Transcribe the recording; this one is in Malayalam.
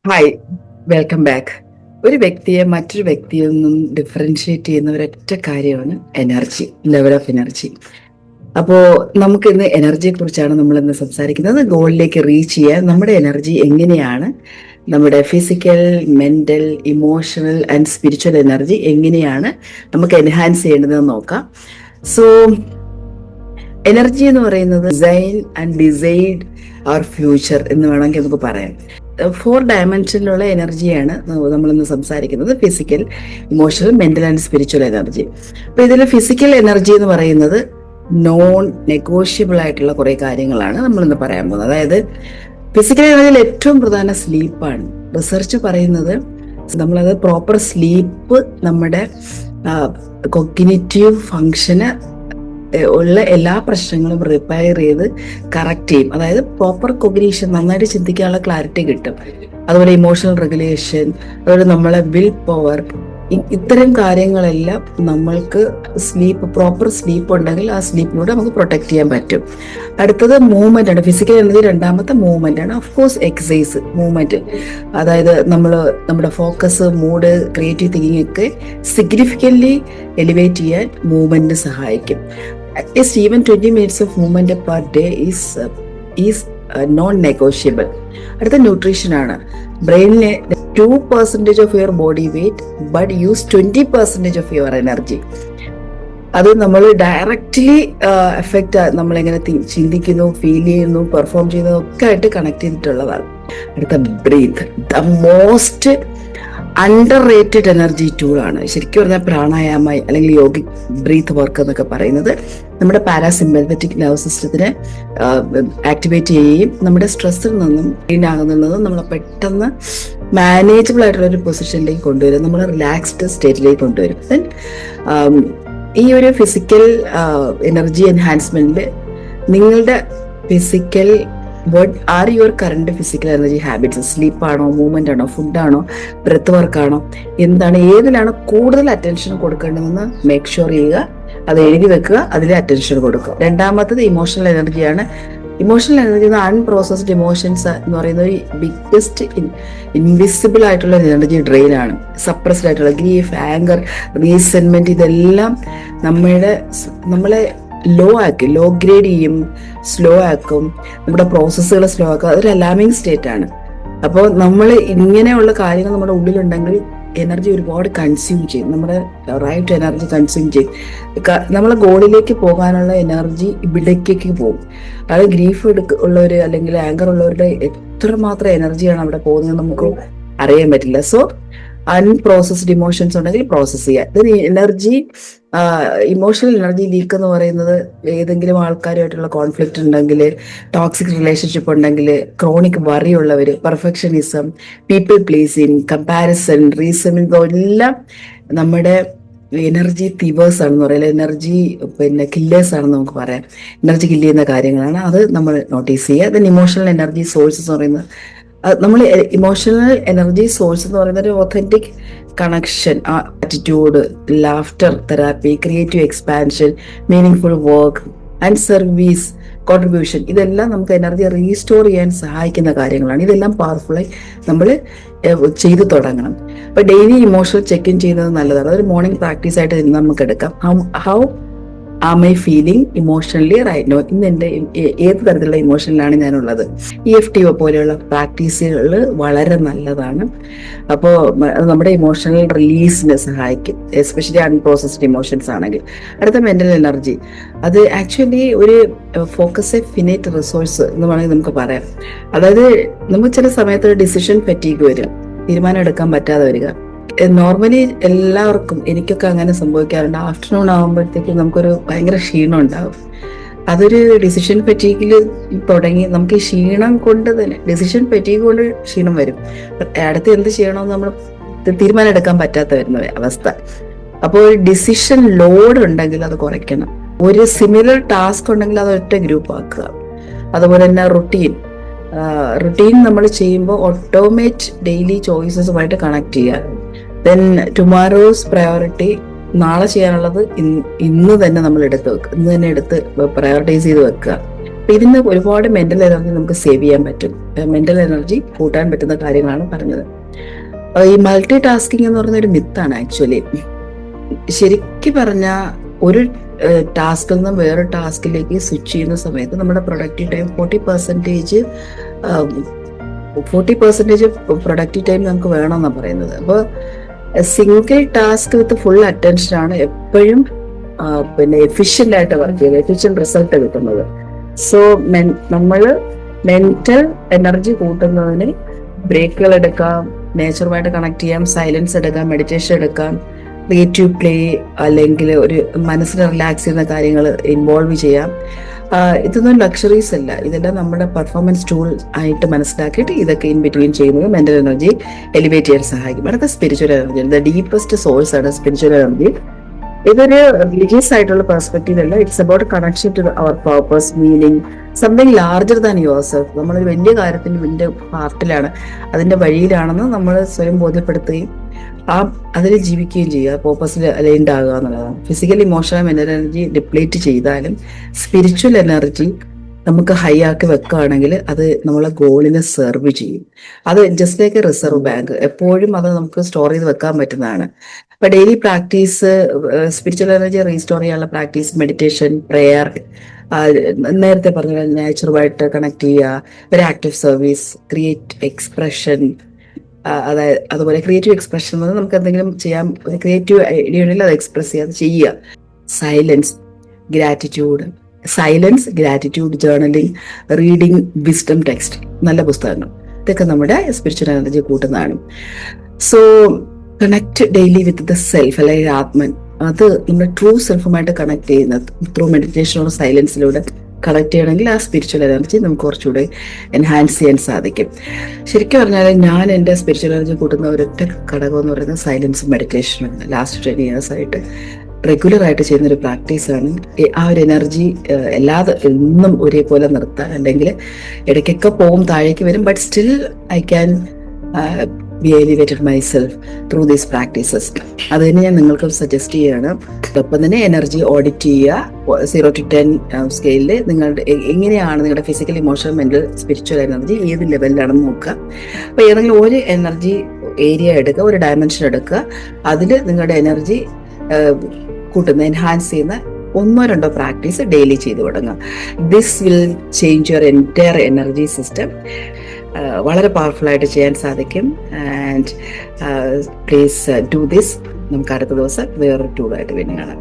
Hi, welcome back. ഒരു വ്യക്തിയെ മറ്റൊരു വ്യക്തിയിൽ നിന്നും ഡിഫറൻഷിയേറ്റ് ചെയ്യുന്ന ഒരൊറ്റ കാര്യമാണ് എനർജി, ലെവൽ ഓഫ് എനർജി. അപ്പോൾ നമുക്ക് ഇന്ന് എനർജിയെ കുറിച്ചാണ് നമ്മൾ ഇന്ന് സംസാരിക്കുന്നത്. ഗോളിലേക്ക് റീച്ച് ചെയ്യാൻ നമ്മുടെ എനർജി എങ്ങനെയാണ്, നമ്മുടെ physical, mental, emotional and spiritual energy എങ്ങനെയാണ് നമുക്ക് എൻഹാൻസ് ചെയ്യേണ്ടതെന്ന് നോക്കാം. സോ എനർജി എന്ന് പറയുന്നത് design and decide our future എന്ന് വേണമെങ്കിൽ നമുക്ക് പറയാം. 4 ഡയമെൻഷനിലുള്ള എനർജിയാണ് നമ്മളിന്ന് സംസാരിക്കുന്നത്: physical, emotional, mental and spiritual energy. അപ്പൊ ഇതിൽ ഫിസിക്കൽ എനർജി എന്ന് പറയുന്നത് നോൺ നെഗോഷ്യബിൾ ആയിട്ടുള്ള കുറെ കാര്യങ്ങളാണ് നമ്മളിന്ന് പറയാൻ പോകുന്നത്. അതായത് ഫിസിക്കൽ എനർജിയിൽ ഏറ്റവും പ്രധാന സ്ലീപ്പാണ്. റിസർച്ച് പറയുന്നത് നമ്മളത് പ്രോപ്പർ സ്ലീപ്പ് നമ്മുടെ കൊഗ്നിറ്റീവ് ഫങ്ഷന് ഉള്ള എല്ലാ പ്രശ്നങ്ങളും റിപ്പയർ ചെയ്ത് കറക്റ്റ് ചെയ്യും. അതായത് പ്രോപ്പർ കൊഗ്നീഷൻ, നന്നായിട്ട് ചിന്തിക്കാനുള്ള ക്ലാരിറ്റി കിട്ടും. അതുപോലെ ഇമോഷണൽ റെഗുലേഷൻ, അതുപോലെ നമ്മളെ വിൽ പവർ, ഇത്തരം കാര്യങ്ങളെല്ലാം നമ്മൾക്ക് പ്രോപ്പർ സ്ലീപ്പ് ഉണ്ടെങ്കിൽ ആ സ്ലീപ്പിലൂടെ നമുക്ക് പ്രൊട്ടക്ട് ചെയ്യാൻ പറ്റും. അടുത്തത് മൂവ്മെന്റ് ആണ്. ഫിസിക്കൽ എനർജി രണ്ടാമത്തെ മൂവ്മെന്റ് ആണ്. ഓഫ് കോഴ്സ് എക്സസൈസ്, മൂവ്മെന്റ്, അതായത് നമ്മുടെ ഫോക്കസ്, മൂഡ്, ക്രിയേറ്റീവ് തിങ്കിങ് ഒക്കെ സിഗ്നിഫിക്കൻ്റ്ലി എലിവേറ്റ് ചെയ്യാൻ മൂവ്മെന്റ് സഹായിക്കും. At least even 20 minutes of movement per day is known negotiable. അടുത്ത ന്യൂട്രീഷൻ ആണ്. ബ്രെയിനിലെ 2% of your body weight but use 20% of your energy. അത് നമ്മൾ ഡയറക്റ്റ്ലി എഫക്റ്റ് നമ്മളെങ്ങനെ ചിന്തിക്കുന്നു, ഫീൽ ചെയ്യുന്നു, പെർഫോം ചെയ്യുന്നു ഒക്കെ ആയിട്ട് കണക്ട് ചെയ്തിട്ടുള്ളതാണ്. അടുത്ത breath, the most underrated energy tool ആണ്. ശരിക്കും പറഞ്ഞാൽ പ്രാണായാമ അല്ലെങ്കിൽ യോഗിക് ബ്രീത്ത് വർക്ക് എന്നൊക്കെ പറയുന്നത് നമ്മുടെ പാരാസിമ്പത്തറ്റിക് നെർവ് സിസ്റ്റത്തിനെ ആക്ടിവേറ്റ് ചെയ്യുകയും നമ്മുടെ സ്ട്രെസ്സിൽ നിന്നും ആകുന്നതും നമ്മളെ പെട്ടെന്ന് മാനേജബിൾ ആയിട്ടുള്ള ഒരു പൊസിഷനിലേക്ക് കൊണ്ടുവരും, നമ്മൾ റിലാക്സ്ഡ് സ്റ്റേറ്റിലേക്ക് കൊണ്ടുവരും. ദെൻ ഈ ഒരു ഫിസിക്കൽ എനർജി എൻഹാൻസ്മെന്റിൽ നിങ്ങളുടെ physical what are your current physical energy habits? Sleep ആണോ, മൂവ്മെന്റ് ആണോ, ഫുഡാണോ, ബ്രെത്ത് വർക്കാണോ, എന്താണ്, ഏതിലാണ് കൂടുതൽ അറ്റൻഷൻ കൊടുക്കേണ്ടതെന്ന് മേക്ക് ഷുവർ ചെയ്യുക. അത് എഴുതി വെക്കുക, അതിൽ അറ്റൻഷൻ കൊടുക്കുക. രണ്ടാമത്തത് ഇമോഷണൽ എനർജിയാണ്. ഇമോഷണൽ എനർജി അൺപ്രോസസ്ഡ് ഇമോഷൻസ് എന്ന് പറയുന്ന ഒരു ബിഗ്ഗസ്റ്റ് ഇൻവിസിബിൾ ആയിട്ടുള്ള എനർജി ഡ്രെയിൻ ആണ്. സപ്രസ്ഡ് ആയിട്ടുള്ള ഗ്രീഫ്, ആങ്കർ, റീസെന്റ്മെന്റ്, ഇതെല്ലാം നമ്മളെ ലോ ഗ്രേഡ് ചെയ്യും, സ്ലോ ആക്കും, നമ്മുടെ പ്രോസസ്സുകൾ സ്ലോ ആക്കും. അതൊരു അലാമിങ് സ്റ്റേറ്റ് ആണ്. അപ്പോൾ നമ്മൾ ഇങ്ങനെയുള്ള കാര്യങ്ങൾ നമ്മുടെ ഉള്ളിലുണ്ടെങ്കിൽ എനർജി ഒരുപാട് കൺസ്യൂം ചെയ്യും, നമ്മുടെ റൈറ്റ് എനർജി കൺസ്യൂം ചെയ്യും. നമ്മളെ ഗോളിലേക്ക് പോകാനുള്ള എനർജി ഇവിടേക്ക് പോകും. അതായത് ഗ്രീഫ് ഉള്ളവർ അല്ലെങ്കിൽ ആങ്കർ ഉള്ളവരുടെ എത്രമാത്രം എനർജിയാണ് അവിടെ പോകുന്നത് നമുക്ക് അറിയാൻ പറ്റില്ല. സോ അൺപ്രോസസ്ഡ് ഇമോഷൻസ് ഉണ്ടെങ്കിൽ പ്രോസസ് ചെയ്യുക. എനർജി, ഇമോഷണൽ എനർജി ലീക്ക് എന്ന് പറയുന്നത് ഏതെങ്കിലും ആൾക്കാരുമായിട്ടുള്ള കോൺഫ്ലിക്റ്റ് ഉണ്ടെങ്കിൽ, ടോക്സിക് റിലേഷൻഷിപ്പ് ഉണ്ടെങ്കിൽ, ക്രോണിക് വറി ഉള്ളവർ, perfectionism, people pleasing, comparison, reasoning, എല്ലാം നമ്മുടെ എനർജി തീവേഴ്സ് ആണെന്ന് പറയുന്നത്, എനർജി കില്ലേഴ്സ് ആണെന്ന് നമുക്ക് പറയാം. എനർജി കില്ല് ചെയ്യുന്ന കാര്യങ്ങളാണ്. അത് നമ്മൾ നോട്ടീസ് ചെയ്യുക. ദെൻ ഇമോഷണൽ എനർജി സോഴ്സസ് എന്ന് പറയുന്നത്, നമ്മൾ ഇമോഷണൽ എനർജി സോഴ്സ് എന്ന് പറയുന്ന ഒരു authentic connection, attitude, laughter therapy, creative expansion, meaning full work and service contribution, ഇതെല്ലാം നമുക്ക് എനർജി റീസ്റ്റോർ ചെയ്യാൻ സഹായിക്കുന്ന കാര്യങ്ങളാണ്. ഇതെല്ലാം പവർഫുള്ളായി നമ്മൾ ചെയ്തു തുടങ്ങണം. അപ്പൊ ഡെയിലി ഇമോഷണൽ ചെക്ക് ഇൻ ചെയ്യുന്നത് നല്ലതാണ്. അതൊരു മോർണിംഗ് പ്രാക്ടീസ് ആയിട്ട് നമുക്ക് എടുക്കാം. How am I feeling emotionally right now, ഇന്ന് എൻ്റെ ഏത് തരത്തിലുള്ള ഇമോഷനിലാണ് ഞാനുള്ളത്. EFT പോലെയുള്ള പ്രാക്ടീസുകൾ വളരെ നല്ലതാണ്. അപ്പോൾ നമ്മുടെ ഇമോഷണൽ റിലീസിന് സഹായിക്കും, എസ്പെഷ്യലി അൺപ്രോസസ്ഡ് ഇമോഷൻസ് ആണെങ്കിൽ. അടുത്ത മെന്റൽ എനർജി, അത് ആക്ച്വലി ഒരു ഫോക്കസ് എ ഫിനിറ്റ് റിസോഴ്സ് എന്ന് വേണമെങ്കിൽ നമുക്ക് പറയാം. അതായത് നമുക്ക് ചില സമയത്ത് ഒരു ഡിസിഷൻ ഫറ്റീഗ് വരും, തീരുമാനം എടുക്കാൻ പറ്റാതെ വരിക. നോർമലി എല്ലാവർക്കും, എനിക്കൊക്കെ അങ്ങനെ സംഭവിക്കാറുണ്ട്. ആഫ്റ്റർനൂൺ ആകുമ്പോഴത്തേക്കും നമുക്കൊരു ഭയങ്കര ക്ഷീണം ഉണ്ടാകും. അതൊരു ഡിസിഷൻ ഫറ്റീഗിൽ തുടങ്ങി നമുക്ക് ഈ ക്ഷീണം കൊണ്ട് തന്നെ, ഡിസിഷൻ ഫറ്റീഗ് കൊണ്ട് ക്ഷീണം വരും. അടുത്ത് എന്ത് ചെയ്യണമെന്ന് നമ്മൾ തീരുമാനം എടുക്കാൻ പറ്റാത്ത വരുന്ന അവസ്ഥ. അപ്പോൾ ഒരു ഡിസിഷൻ ലോഡ് ഉണ്ടെങ്കിൽ അത് കുറയ്ക്കണം. ഒരു സിമിലർ ടാസ്ക് ഉണ്ടെങ്കിൽ അത് ഒറ്റ ഗ്രൂപ്പ് ആക്കുക. അതുപോലെ തന്നെ റുട്ടീൻ നമ്മൾ ചെയ്യുമ്പോൾ ഓട്ടോമേറ്റ് ഡെയിലി ചോയ്സസുമായിട്ട് കണക്ട് ചെയ്യുക. ദെൻ ടുമാറോസ് പ്രയോറിറ്റി, നാളെ ചെയ്യാനുള്ളത് ഇന്ന് തന്നെ നമ്മൾ എടുത്ത് വെക്കുക, ഇന്ന് തന്നെ എടുത്ത് പ്രയോറിറ്റൈസ് ചെയ്ത് വെക്കുക. അപ്പൊ ഇതിന് ഒരുപാട് മെന്റൽ എനർജി നമുക്ക് സേവ് ചെയ്യാൻ പറ്റും. മെന്റൽ എനർജി കൂട്ടാൻ പറ്റുന്ന കാര്യങ്ങളാണ് പറഞ്ഞത്. ഈ മൾട്ടി ടാസ്കിങ് എന്ന് പറയുന്ന ഒരു മിത്താണ് ആക്ച്വലി. ശരിക്കും പറഞ്ഞാൽ ഒരു ടാസ്കിൽ നിന്നും വേറെ ടാസ്കിലേക്ക് സ്വിച്ച് ചെയ്യുന്ന സമയത്ത് നമ്മുടെ പ്രൊഡക്റ്റീവ് ടൈം 40% പ്രൊഡക്റ്റീവ് ടൈം നമുക്ക് വേണമെന്നാണ് പറയുന്നത്. അപ്പോൾ single task with full attention ആണ് എപ്പോഴും പിന്നെ എഫിഷ്യന്റ് ആയിട്ട് വർക്ക് ചെയ്യുന്നത്, എഫിഷ്യന്റ് റിസൾട്ട് കിട്ടുന്നത്. സോ നമ്മൾ മെന്റൽ എനർജി കൂട്ടുന്നതിന് ബ്രേക്കുകൾ എടുക്കാം, നേച്ചറുമായിട്ട് കണക്ട് ചെയ്യാം, സൈലൻസ് എടുക്കാം, മെഡിറ്റേഷൻ എടുക്കാം, ക്രിയേറ്റീവ് പ്ലേ അല്ലെങ്കിൽ ഒരു മനസ്സിനെ റിലാക്സ് ചെയ്യുന്ന കാര്യങ്ങൾ ഇൻവോൾവ് ചെയ്യാം. ഇതൊന്നും ലക്ഷറീസ് അല്ല, ഇതെല്ലാം നമ്മുടെ പെർഫോമൻസ് ടൂൾ ആയിട്ട് മനസ്സിലാക്കിയിട്ട് ഇതൊക്കെ ഇൻ ബിറ്റ്വീൻ ചെയ്യുന്നത് മെന്റൽ എനർജി എലിവേറ്റ് ചെയ്യാൻ സഹായിക്കും. അടുത്ത spiritual energy, the deepest source ആണ് സ്പിരിച്വൽ എനർജി. ഇതൊരു റിലീജിയസ് ആയിട്ടുള്ള പെർസ്പെക്റ്റീവ് അല്ല, it's about connection to our purpose, meaning, something larger than yourself. നമ്മളൊരു വലിയ കാര്യത്തിന് വലിയ പാർട്ടിലാണ്, അതിന്റെ വഴിയിലാണെന്ന് നമ്മൾ സ്വയം ബോധ്യപ്പെടുത്തുകയും അതിൽ ജീവിക്കുകയും ചെയ്യുക, പർപ്പസിൽ അലൈൻഡ് ആകുക എന്നുള്ളതാണ്. Physical emotional mental energy deplete ചെയ്താലും സ്പിരിച്വൽ എനർജി നമുക്ക് ഹൈ ആക്കി വെക്കുകയാണെങ്കിൽ അത് നമ്മളെ ഗോളിനെ സെർവ് ചെയ്യും. അത് just like A reserve bank, എപ്പോഴും അത് നമുക്ക് സ്റ്റോർ ചെയ്ത് വെക്കാൻ പറ്റുന്നതാണ്. അപ്പൊ daily practice, spiritual energy restore ചെയ്യാനുള്ള പ്രാക്ടീസ്, മെഡിറ്റേഷൻ, പ്രെയർ, നേരത്തെ പറഞ്ഞ നേച്ചറുമായിട്ട് കണക്ട് ചെയ്യുക, ഒരു ആക്റ്റീവ് സർവീസ്, ക്രിയേറ്റ് എക്സ്പ്രഷൻ, അതായത് അതുപോലെ ക്രിയേറ്റീവ് എക്സ്പ്രഷൻ എന്ന് നമുക്ക് എന്തെങ്കിലും ചെയ്യാൻ, ക്രിയേറ്റീവ് ഐഡിയ ഉണ്ടെങ്കിൽ അത് എക്സ്പ്രസ് ചെയ്യുക. Silence, gratitude, journaling, reading, wisdom text, നല്ല പുസ്തകങ്ങൾ, ഇതൊക്കെ നമ്മുടെ സ്പിരിച്വൽ എനർജി കൂട്ടുന്നതാണ്. So connect daily with the self, അല്ലെങ്കിൽ ആത്മൻ, അത് നമ്മുടെ ട്രൂ സെൽഫുമായിട്ട് കണക്ട് ചെയ്യുന്നത് ത്രൂ മെഡിറ്റേഷനോട് സൈലൻസിലൂടെ കണക്ട് ചെയ്യണമെങ്കിൽ ആ സ്പിരിച്വൽ എനർജി നമുക്ക് കുറച്ചുകൂടെ എൻഹാൻസ് ചെയ്യാൻ സാധിക്കും. ശരിക്കും പറഞ്ഞാൽ ഞാൻ എൻ്റെ സ്പിരിച്വൽ എനർജി കൂട്ടുന്ന ഒരൊറ്റ ഘടകം എന്ന് പറയുന്നത് സൈലൻസും മെഡിറ്റേഷനുമാണ്. ലാസ്റ്റ് 10 years ആയിട്ട് റെഗുലർ ആയിട്ട് ചെയ്യുന്നൊരു പ്രാക്ടീസാണ്. ആ ഒരു എനർജി എന്നും ഒരേപോലെ നിർത്താൻ, അല്ലെങ്കിൽ ഇടയ്ക്കൊക്കെ പോവും, താഴേക്ക് വരും, but still I can be elevated myself through these practices. അത് തന്നെ ഞാൻ നിങ്ങൾക്ക് സജസ്റ്റ് ചെയ്യുകയാണ്. ഒപ്പം തന്നെ എനർജി ഓഡിറ്റ് ചെയ്യുക. 0 to 10 സ്കെയിലിൽ നിങ്ങളുടെ എങ്ങനെയാണ് നിങ്ങളുടെ physical, emotional, mental, spiritual energy ഏത് ലെവലിലാണെന്ന് നോക്കുക. അപ്പോൾ ഏതെങ്കിലും ഒരു എനർജി ഏരിയ എടുക്കുക, ഒരു ഡയമെൻഷൻ എടുക്കുക, അതിൽ നിങ്ങളുടെ എനർജി കൂട്ടുന്ന, എൻഹാൻസ് ചെയ്യുന്ന 1-2 പ്രാക്ടീസ് ഡെയിലി ചെയ്തു തുടങ്ങുക. This will change your entire energy system. വളരെ പവർഫുൾ ആയിട്ട് ചെയ്യാൻ സാധിക്കും. And please do this. നമുക്ക് അടുത്ത ദിവസം വേറൊരു ടൂളായിട്ട് പിന്നെ കാണാം.